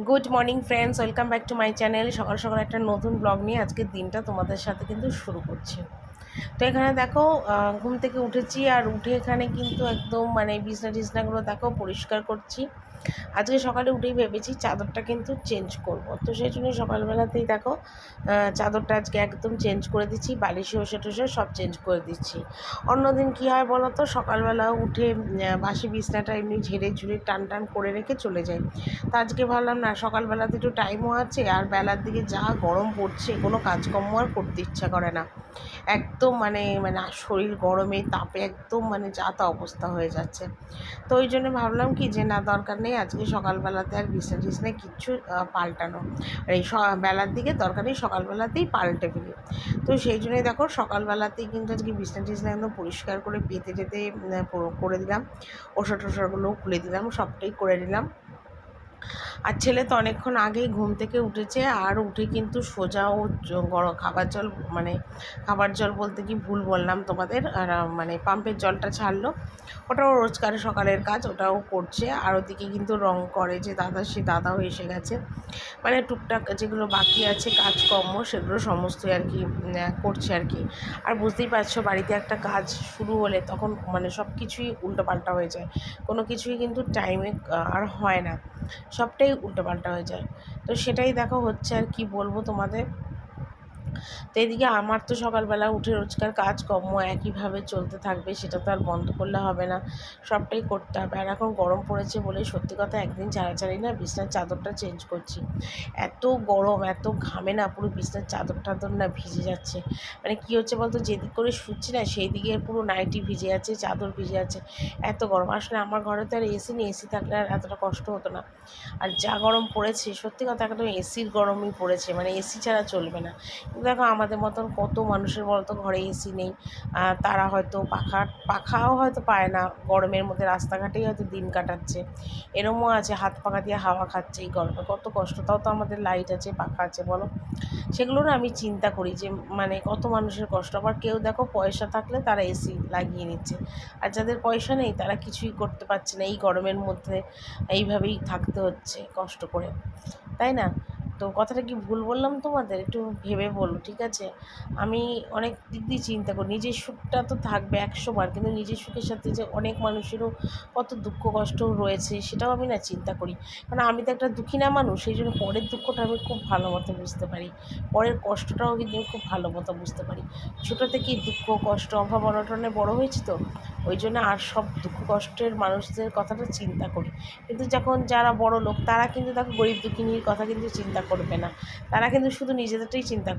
Good morning friends, welcome back to my channel. সকাল সকাল একটা নতুন ব্লগ নিয়ে আজকের দিনটা তোমাদের সাথে কিন্তু শুরু করছি। তো এখানে দেখো, ঘুম থেকে উঠেছি আর উঠে এখানে কিন্তু একদম মানে বিছনা টিছনাগুলো দেখো পরিষ্কার করছি। আজকে সকালে উঠেই ভেবেছি চাদরটা কিন্তু চেঞ্জ করব, তো সেই জন্য সকালবেলাতেই দেখো চাদরটা আজকে একদম চেঞ্জ করে দিচ্ছি, বালিশে ওষে টোষে সব চেঞ্জ করে দিচ্ছি। অন্যদিন কী হয় বলো তো, সকালবেলা উঠে বাসি বিছনাটা এমনি ঝেড়ে ঝুড়ে টান টান করে রেখে চলে যাই। তো আজকে ভাবলাম না, সকালবেলাতে একটু টাইমও আছে আর বেলার দিকে যা গরম পড়ছে কোনো কাজকর্ম আর করতে ইচ্ছা করে না। একদম মানে মানে শরীর গরমে তাপে একদম মানে যা তা অবস্থা হয়ে যাচ্ছে। তো ওই জন্য ভাবলাম কি যে না, দরকার নেই আজকে সকালবেলাতে আর বিছনা টিছনায় কিচ্ছু পাল্টানো, এই বেলার দিকে দরকার নেই, সকালবেলাতেই পাল্টে ফেলি। তো সেই জন্যই দেখো সকালবেলাতেই কিন্তু আজকে বিছনা টিছনা একদম পরিষ্কার করে পেতে টেতে করে দিলাম, ওষুধ টোষারগুলোও খুলে দিলাম, সবটাই করে নিলাম। আর ছেলে তো অনেকক্ষণ আগেই ঘুম থেকে উঠেছে, আর উঠে কিন্তু সোজা ও গরম খাবার জল, মানে খাবার জল বলতে কি ভুল বললাম তোমাদের, আর মানে পাম্পের জলটা ছাড়লো। ওটাও রোজকার সকালের কাজ, ওটাও করছে। আর ওদিকে কিন্তু রং করে যে দাদা, সে দাদাও এসে গেছে। মানে টুকটাক যেগুলো বাকি আছে কাজকর্ম সেগুলো সমস্তই আর কি করছে আর কি। আর বুঝতেই পারছো, বাড়িতে একটা কাজ শুরু হলে তখন মানে সব কিছুই উল্টোপাল্টা হয়ে যায়, কোনো কিছুই কিন্তু টাইমে আর হয় না, সবটাই উল্টোপাল্টা হয়ে যায়। তো সেটাই দেখো হচ্ছে, আর কি বলবো তোমাদের। তো এদিকে আমার তো সকালবেলা উঠে রোজকার কাজকর্ম একইভাবে চলতে থাকবে, সেটা তো আর বন্ধ করলে হবে না, সবটাই করতে হবে। আর এখন গরম পড়েছে বলে সত্যি কথা একদিন ছাড়াছাড়ি না বিছনার চাদরটা চেঞ্জ করছি। এত গরম, এত ঘামে না পুরো বিছনার চাদর টাদর না ভিজে যাচ্ছে। মানে কী হচ্ছে বলতো, যেদিক করে শুচ্ছি না সেই দিকে পুরো নাইটি ভিজে যাচ্ছে, চাদর ভিজে যাচ্ছে, এত গরম। আসলে আমার ঘরে তো আর এসি নেই, এসি থাকলে আর এতটা কষ্ট হতো না। আর যা গরম পড়েছে সত্যি কথা, একদম এসির গরমই পড়েছে, মানে এসি ছাড়া চলবে না। দেখো আমাদের মতন কত মানুষের বলতো ঘরে এসি নেই, তারা হয়তো পাখাও হয়তো পায় না, গরমের মধ্যে রাস্তাঘাটেই হয়তো দিন কাটাচ্ছে। এরমও আছে হাত পাখা দিয়ে হাওয়া খাচ্ছে এই গরমে, কত কষ্ট। তাও তো আমাদের লাইট আছে, পাখা আছে, বলো। সেগুলো না আমি চিন্তা করি যে মানে কত মানুষের কষ্ট। আবার কেউ দেখো পয়সা থাকলে তারা এসি লাগিয়ে নিচ্ছে, আর যাদের পয়সা নেই তারা কিছুই করতে পারছে না, এই গরমের মধ্যে এইভাবেই থাকতে হচ্ছে কষ্ট করে, তাই না? তো কথাটা কি ভুল বললাম তোমাদের? একটু ভেবে বলো, ঠিক আছে? আমি অনেক দিক দিয়ে চিন্তা করি, নিজের সুখটা তো থাকবে 100 বার, কিন্তু নিজের সুখের সাথে যে অনেক মানুষেরও কত দুঃখ কষ্ট রয়েছে সেটাও আমি না চিন্তা করি। কারণ আমি তো একটা দুঃখী না মানুষ, সেই জন্য পরের দুঃখটা আমি খুব ভালো মতো বুঝতে পারি, পরের কষ্টটাও কিন্তু আমি খুব ভালো মতো বুঝতে পারি। ছোটো থেকেই দুঃখ কষ্ট অভাব অনটনে বড় হয়েছি, তো ওই জন্য আর সব দুঃখ কষ্টের মানুষদের কথাটা চিন্তা করি। কিন্তু যখন যারা বড় লোক তারা কিন্তু দেখো গরিব দুঃখিনীর কথা কিন্তু চিন্তা করবে না, তারা কিন্তু শুধু নিজেদেরটাই চিন্তা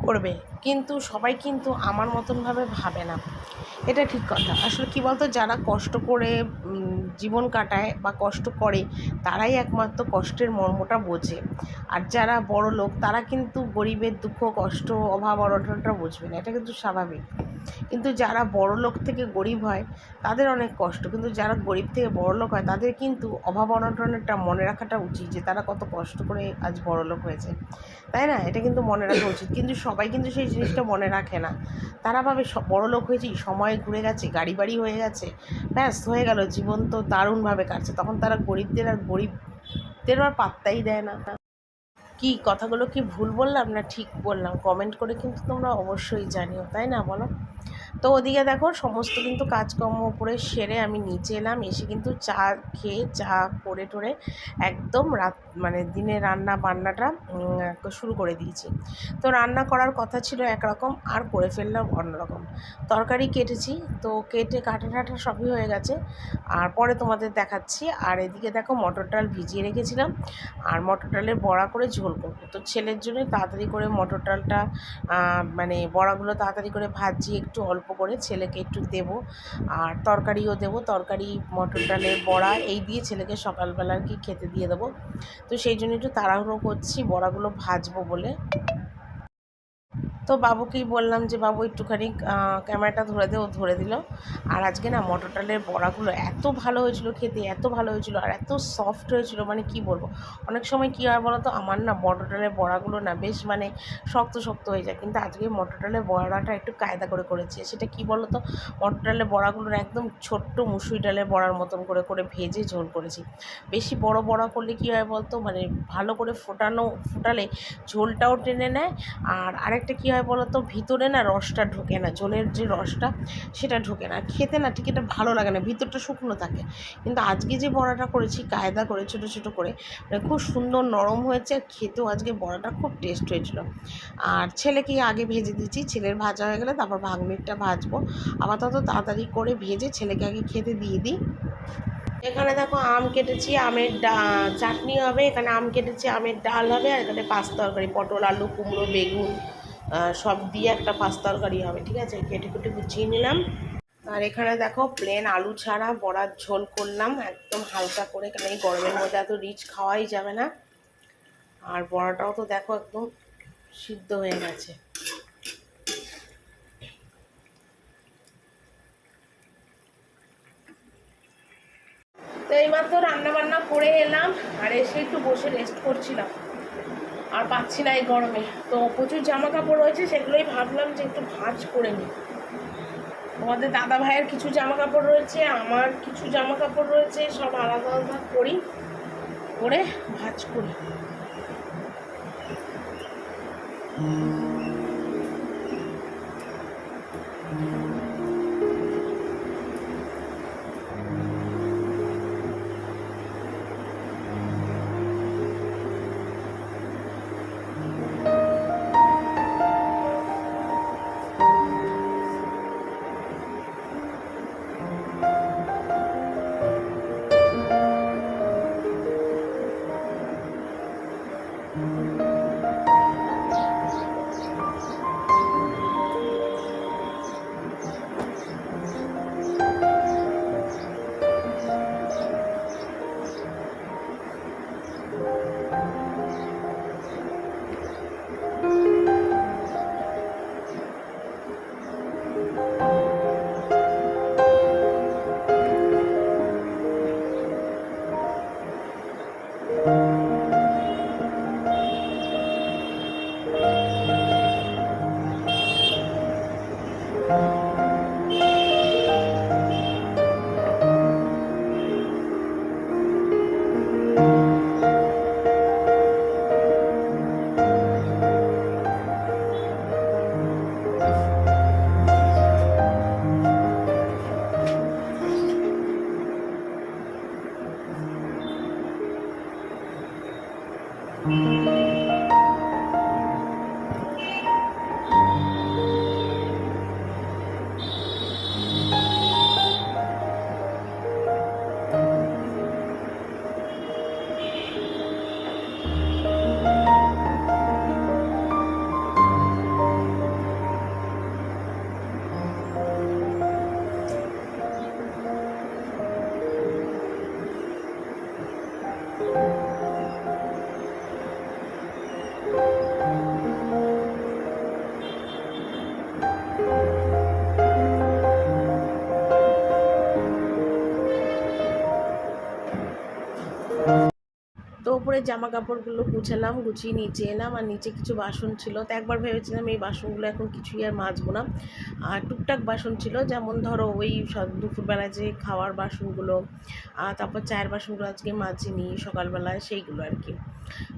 করবে। কিন্তু সবাই কিন্তু আমার মতনভাবে ভাবে না, এটা ঠিক কথা। আসলে কী বলতো, যারা কষ্ট করে জীবন কাটায় বা কষ্ট করে তারাই একমাত্র কষ্টের মর্মটা বোঝে। আর যারা বড় লোক তারা কিন্তু গরিবের দুঃখ কষ্ট অভাব অনটনটা বুঝবে না, এটা কিন্তু স্বাভাবিক। কিন্তু যারা বড়লোক থেকে গরিব হয় তাদের অনেক কষ্ট, কিন্তু যারা গরিব থেকে বড়লোক হয় তাদের কিন্তু অভাব অনটনেরটা মনে রাখাটা উচিত, যে তারা কত কষ্ট করে আজ বড়লোক হয়েছে, তাই না? এটা কিন্তু মনে রাখা উচিত। কিন্তু সবাই কিন্তু সেই জিনিসটা মনে রাখে না। তারা ভাবে বড়লোক হয়েছি, সময় ঘুরে গেছে, গাড়ি বাড়ি হয়ে গেছে, ব্যাস হয়ে গেল, জীবন তো দারুণভাবে কাটছে, তখন তারা গরিবদের আর পাত্তাই দেয় না। কি কথাগুলো কি ভুল বললাম না ঠিক বললাম? কমেন্ট করে কিন্তু তোমরা অবশ্যই জানিও, তাই না বলো? তো ওদিকে দেখো সমস্ত কিন্তু কাজকর্ম করে সেরে আমি নিচে এলাম, এসে কিন্তু চা খেয়ে চা করে টোরে একদম রাত মানে দিনে রান্না বান্নাটা শুরু করে দিয়েছি। তো রান্না করার কথা ছিল একরকম, আর করে ফেললাম অন্যরকম। তরকারি কেটেছি, তো কেটে কাটা টাটা সবই হয়ে গেছে, আর পরে তোমাদের দেখাচ্ছি। আর এদিকে দেখো মটর ডাল ভিজিয়ে রেখেছিলাম, আর মটর ডালের বড়া করে ঝোল করবো। তো ছেলের জন্য তাড়াতাড়ি করে মটর ডালটা মানে বড়াগুলো তাড়াতাড়ি করে ভাজি একটু অল্প করে, ছেলেকে একটু দেবো, আর তরকারিও দেবো, তরকারি মটর ডালের বড়া এই দিয়ে ছেলেকে সকালবেলা আর কি খেতে দিয়ে দেবো। তো সেই জন্য একটু তাড়াহুড়ো করছি বড়াগুলো ভাজবো বলে। তো বাবুকেই বললাম যে বাবু একটুখানি ক্যামেরাটা ধরে দে, ও ধরে দিল। আর আজকে না মটর ডালের বড়াগুলো এত ভালো হয়েছিল খেতে, এত ভালো হয়েছিল আর এত সফট হয়েছিল, মানে কি বলবো। অনেক সময় কী হয় বলো তো, আমার না মটর ডালের বড়াগুলো না বেশ মানে শক্ত শক্ত হয়ে যায়, কিন্তু আজকে মটর ডালের বড়াটা একটু কায়দা করে করেছে। সেটা কি বলো তো, মটর ডালের বড়াগুলো একদম ছোট্ট মুসুরি ডালের বড়ার মতন করে করে ভেজে ঝোল করেছি। বেশি বড় বড়া করলে কী হয় বলতো, মানে ভালো করে ফোটালে ঝোলটাও টেনে নেয়। আর আরেকটা কী হয় বলো তো, ভিতরে না রসটা ঢোকে না, ঝোলের যে রসটা সেটা ঢোকে না, খেতে না ঠিক এটা ভালো লাগে না, ভিতরটা শুকনো থাকে। কিন্তু আজকে যে বড়াটা করেছি কায়দা করে ছোটো ছোটো করে, মানে খুব সুন্দর নরম হয়েছে, আর খেতেও আজকে বড়াটা খুব টেস্ট হয়েছিল। আর ছেলেকে আগে ভেজে দিচ্ছি, ছেলের ভাজা হয়ে গেলে তারপর ভাগ্নিরটা ভাজবো। আপাতত তাড়াতাড়ি করে ভেজে ছেলেকে আগে খেতে দিয়ে দিই। এখানে দেখো আম কেটেছি, আমের চাটনি হবে, এখানে আম কেটেছি, আমের ডাল হবে, আর এখানে পাঁচ তরকারি পটল আলু কুমড়ো বেগুন সব দিয়ে একটা পাঁচ তরকারি হবে, ঠিক আছে। কেটে কুটে গুছিয়ে নিলাম। আর এখানে দেখো প্লেন আলু ছাড়া বড়ার ঝোল করলাম একদম হালকা করে, কারণ এই গরমের মধ্যে এত রিচ খাওয়াই যাবে না। আর বড়াটাও তো দেখো একদম সিদ্ধ হয়ে গেছে। তো এইমাত্র রান্না বান্না করে এলাম, আর এসে একটু বসে রেস্ট করছিলাম, আর পাচ্ছি না এই গরমে। তো প্রচুর জামা কাপড় রয়েছে, সেগুলোই ভাবলাম যে একটু ভাঁজ করে নিই। তোমাদের দাদা ভাইয়ের কিছু জামা কাপড় রয়েছে, আমার কিছু জামা কাপড় রয়েছে, সব আলাদা আলাদা করি, করে ভাঁজ করি। তো ওপরে জামা কাপড়গুলো গুছালাম, গুছিয়ে নিচে এলাম, আর নিচে কিছু বাসন ছিল। তো একবার ভেবেছিলাম এই বাসনগুলো এখন কিছুই আর মাজবো না। আর টুকটাক বাসন ছিল, যেমন ধরো ওই দুপুরবেলায় যে খাওয়ার বাসনগুলো, তারপর চায়ের বাসনগুলো আজকে মাজিনি সকালবেলায়, সেইগুলো আর কি,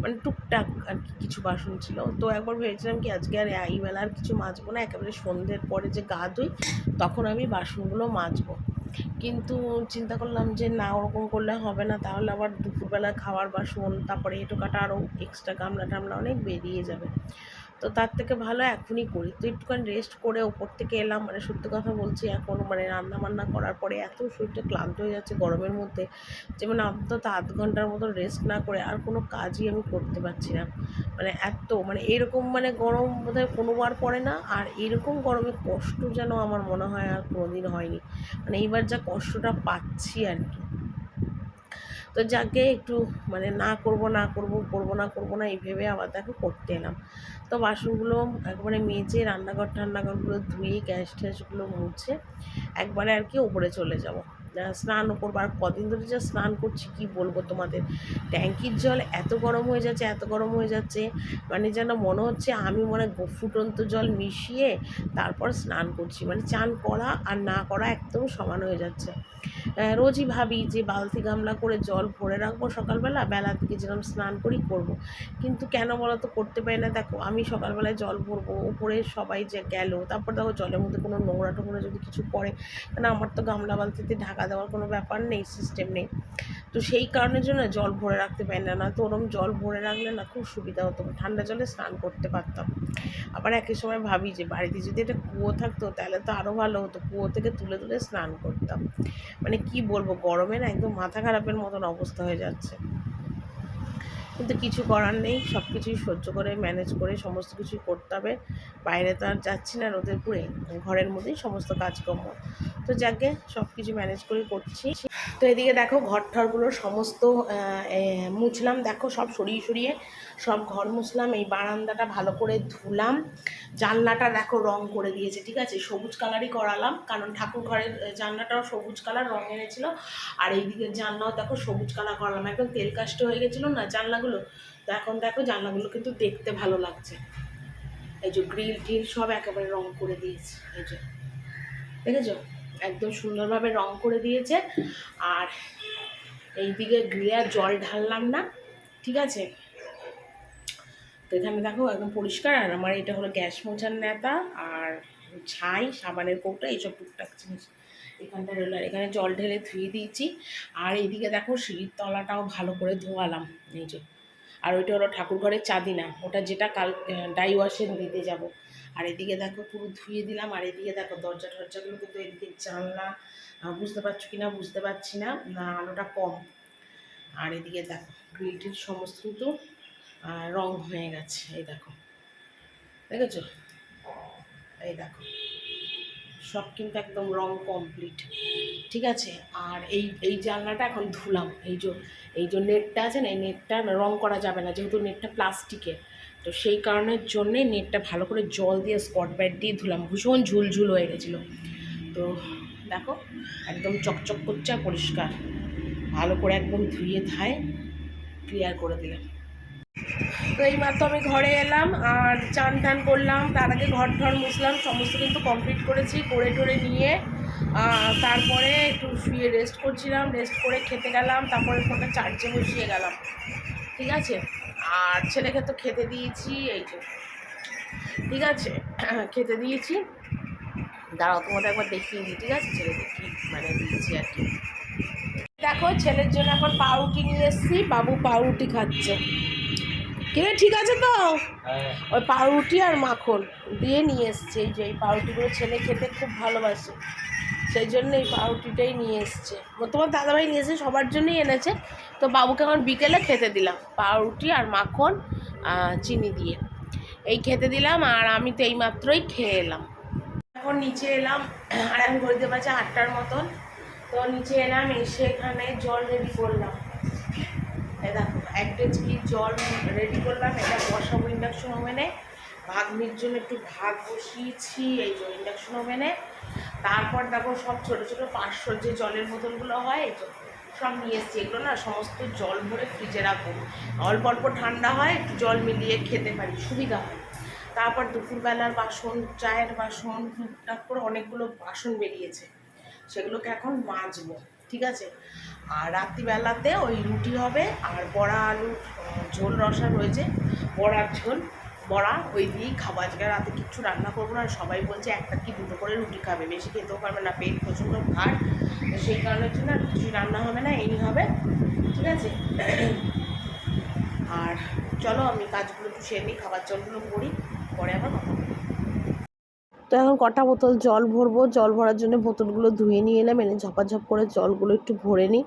মানে টুকটাক আর কি কিছু বাসন ছিল। তো একবার ভেবেছিলাম কি আজকে আর এই বেলা আর কিছু মাজবো না, একেবারে সন্ধ্যের পরে যে গা ধুই তখন আমি বাসনগুলো মাজবো। কিন্তু চিন্তা করলাম যে না, ওরকম করলে হবে না, তাহলে আবার দুপুরবেলা খাওয়ার বাসন, তারপরে এঁটো কাটা আরও এক্সট্রা গামলা টামলা অনেক বেরিয়ে যাবে। তো তার থেকে ভালো এখনই করি। তো একটুখানি রেস্ট করে ওপর থেকে এলাম, মানে সত্যি কথা বলছি, এখন মানে রান্না বান্না করার পরে এত শরীরটা ক্লান্ত হয়ে যাচ্ছে গরমের মধ্যে, যে মানে অন্তত আধ ঘন্টার মতো রেস্ট না করে আর কোনো কাজই আমি করতে পারছি না। মানে এত মানে এরকম মানে গরম বোধহয় কোনোবার পড়ে না, আর এরকম গরমে কষ্ট যেন আমার মনে হয় আর কোনোদিন হয়নি। মানে এইবার যা কষ্টটা পাচ্ছি আর কি। তো যাকে একটু মানে না করব না করব করব না করব না এই ভেবে আবার দেখো করতে এলাম। তো বাসনগুলো একবারে মেজে ঠান্নাঘরগুলো ধুয়ে গ্যাস ট্যাসগুলো মুছে একবারে আর কি ওপরে চলে যাব, স্নান করবো। আর কদিন ধরে যা স্নান করছি কি বলবো তোমাদের, ট্যাঙ্কির জল এত গরম হয়ে যাচ্ছে, এত গরম হয়ে যাচ্ছে, মানে যেন মনে হচ্ছে আমি মানে ফুটন্ত জল মিশিয়ে তারপর স্নান করছি, মানে চান করা আর না করা একদম সমান হয়ে যাচ্ছে। রোজই ভাবি যে বালতি গামলা করে জল ভরে রাখবো সকালবেলা, বেলা থেকে যেরকম স্নান করি করব। কিন্তু কেন বলো তো করতে পারি না। দেখো আমি সকালবেলায় জল ভরবো, উপরে সবাই যে গেল, তারপর দেখো জলের মধ্যে কোনো নোংরা টোংরা যদি কিছু পড়ে, কেন আমার তো গামলা বালতিতে ঢাকা দেওয়ার কোনো ব্যাপার নেই, সিস্টেম নেই। তো সেই কারণের জন্য জল ভরে রাখতে পারি না, তো ওরকম জল ভরে রাখলে না খুব সুবিধা হতো, ঠান্ডা জলে স্নান করতে পারতাম। আবার একই সময় ভাবি যে বাড়িতে যদি একটা কুয়ো থাকতো তাহলে তো আরও ভালো হতো, কুয়ো থেকে তুলে তুলে স্নান করতাম। মানে কি বলবো, গরমে না একদম মাথা খারাপের মতন অবস্থা হয়ে যাচ্ছে। কিন্তু কিছু করার নেই, সব কিছুই সহ্য করে ম্যানেজ করে সমস্ত কিছুই করতে হবে। বাইরে তো আর যাচ্ছি না রোদের পুড়ে, ঘরের মধ্যেই সমস্ত কাজকর্ম। তো যাকে সব কিছু ম্যানেজ করে করছি। তো এদিকে দেখো ঘর ঠরগুলো সমস্ত মুছলাম, দেখো সব সরিয়ে সরিয়ে সব ঘর মুছলাম। এই বারান্দাটা ভালো করে ধুলাম, জানলাটা দেখো রং করে দিয়েছে, ঠিক আছে, সবুজ কালারই করালাম, কারণ ঠাকুর ঘরের জানলাটাও সবুজ কালার রং এনেছিল। আর এইদিকে জানলাও দেখো সবুজ কালার করালাম, একদম তেল কাস্ট হয়ে গেছিলো না জানলাগুলো। তো এখন দেখো জানলাগুলো কিন্তু দেখতে ভালো লাগছে। এই যে গ্রিল টিল সব একেবারে রং করে দিয়েছে, এই যে দেখেছো একদম সুন্দরভাবে রং করে দিয়েছে। আর এইদিকে গ্রিলে আর জল ঢাললাম না, ঠিক আছে। তো এখানে দেখো একদম পরিষ্কার। আর আমার এটা হলো গ্যাস মোছার নেতা আর ছাই, সাবানের কৌটা, এইসব টুকটাক জিনিস এখানটা রইল। আর এখানে জল ঢেলে ধুয়ে দিয়েছি। আর এইদিকে দেখো সিঁড়ির তলাটাও ভালো করে ধোয়ালাম, এই যে। আর ওইটা হলো ঠাকুর ঘরের চাবি না, ওটা যেটা কাল ডাই ওয়াশে দিতে যাব। আর এদিকে দেখো পুরো ধুয়ে দিলাম। আর এদিকে দেখো দরজা টরজাগুলো কিন্তু এদিকে জানলা, বুঝতে পারছো কি না বুঝতে পারছি না, আলোটা কম। আর এদিকে দেখো গ্রিল টিল সমস্ত কিন্তু রং হয়ে গেছে, এই দেখো দেখেছো, এই দেখো সব কিন্তু একদম রং কমপ্লিট, ঠিক আছে। আর এই জানলাটা এখন ধুলাম, এই যে নেটটা আছে না, এই নেটটা রং করা যাবে না যেহেতু নেটটা প্লাস্টিকের। তো সেই কারণের জন্যে নেটটা ভালো করে জল দিয়ে স্কচ ব্রাইট দিয়ে ধুলাম, ভীষণ ঝুলঝুল হয়ে গেছিলো। তো দেখো একদম চকচক করছে আর পরিষ্কার, ভালো করে একদম ধুয়ে ধায় ক্লিয়ার করে দিলাম। তো এইমাত্র আমি ঘরে এলাম আর চান টান করলাম, তার আগে ঘর ঠর মুছলাম, সমস্ত কিন্তু কমপ্লিট করেছি, করে টোরে নিয়ে তারপরে একটু শুয়ে রেস্ট করছিলাম, রেস্ট করে খেতে গেলাম, তারপরে ফোনটা চার্জে বসিয়ে গেলাম, ঠিক আছে। আর ছেলেকে তো খেতে দিয়েছি, এই যে ঠিক আছে খেতে দিয়েছি। দাঁড়াও তোমাদের একবার দেখিয়ে দিই, ঠিক আছে, ছেলে দেখি মানে দিয়েছি আর কি। দেখো ছেলের জন্য এখন পাউরুটি নিয়ে এসেছি, বাবু পাউরুটি খাচ্ছে। কে ঠিক আছে তো, ওই পাউরুটি আর মাখন দিয়ে নিয়ে এসছে। এই যে এই পাউরুটিগুলো ছেলে খেতে খুব ভালোবাসে, সেই জন্য এই পাউরুটিটাই নিয়ে এসছে। তোমার দাদাভাই নিয়ে এসে সবার জন্যই এনেছে। তো বাবুকে এখন বিকেলে খেতে দিলাম পাউরুটি আর মাখন চিনি দিয়ে, এই খেতে দিলাম। আর আমি তো এইমাত্রই খেয়ে এলাম, এখন নিচে এলাম। আর এখন ঘড়িতে বাজে 8টার মতন। তো নিচে এলাম, এসে এখানে জল রেডি করলাম, এই দেখো 1 ডেচকি জল রেডি করলাম। এটা বসাবো ইন্ডাকশন ওভেনে, ভাগ্নির জন্য একটু ভাত বসিয়েছি এই যে ইন্ডাকশন ওভেনে। তারপর দেখো সব ছোটো ছোটো 500 যে জলের বোতলগুলো হয়, এই সব নিয়ে এসেছি। এগুলো না সমস্ত জল ভরে ফ্রিজে রাখবো, অল্প অল্প ঠান্ডা হয়, একটু জল মিলিয়ে খেতে পারি, সুবিধা হয়। তারপর দুপুরবেলার বাসন, চায়ের বাসন, টুকটাক করে অনেকগুলো বাসন বেরিয়েছে, সেগুলোকে এখন মাজবো, ঠিক আছে। আর রাত্রিবেলাতে ওই রুটি হবে আর বড়া আলুর ঝোল রসা রয়েছে, বড়ার ঝোল, বড়া ওই দিয়েই খাবো। আজকে রাতে কিচ্ছু রান্না করবো না, সবাই বলছে একটা কি দুটো করে রুটি খাবে, বেশি খেতেও পারবে না, পেট প্রচণ্ড ভার। তো সেই কারণের জন্য আর কিছুই রান্না হবে না, এই হবে, ঠিক আছে। আর চলো আমি কাজগুলো একটু সেরে নিই, খাবার জলগুলো করি, পরে আবার কথা বলি। তো এখন কটা বোতল জল ভরবো, জল ভরার জন্য বোতলগুলো ধুয়ে নিয়ে এলাম, এনে ঝপাঝপ করে জলগুলো একটু ভরে নিই।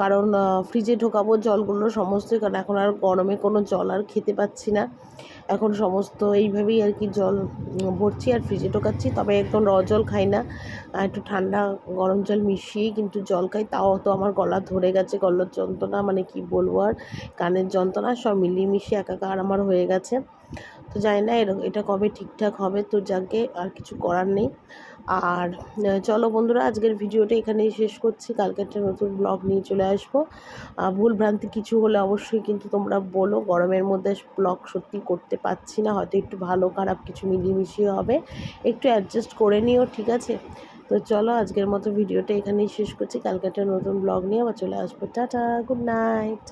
কারণ ফ্রিজে ঢোকাবো জলগুলো সমস্তই, কারণ এখন আর গরমে কোনো জল আর খেতে পাচ্ছি না। এখন সমস্ত এইভাবেই আর কি জল ভরছি আর ফ্রিজে ঢোকাচ্ছি। তবে একদম জল খাই না, একটু ঠান্ডা গরম জল মিশিয়েই কিন্তু জল খাই। তাও তো আমার গলা ধরে গেছে, গলার যন্ত্রণা মানে কি বলবো আর, কানের যন্ত্রণা সব মিলিয়ে মিশিয়ে একাকার আমার হয়ে গেছে। তো জানি না এটা কবে ঠিকঠাক হবে, তো যাকে আর কিছু করার নেই। আর চলো বন্ধুরা, আজকের ভিডিওটা এখানেই শেষ করছি। কালকে একটা নতুন ব্লগ নিয়ে চলে আসবো। ভুল ভ্রান্তি কিছু হলে অবশ্যই কিন্তু তোমরা বলো। গরমের মধ্যে ব্লগ সত্যি করতে পারছি না, হয়তো একটু ভালো খারাপ কিছু মিলিয়ে মিশিয়ে হবে, একটু অ্যাডজাস্ট করে নিও, ঠিক আছে? তো চলো আজকের মতো ভিডিওটা এখানেই শেষ করছি। কালকে একটা নতুন ব্লগ নিয়ে আবার চলে আসবো। Tata, good night.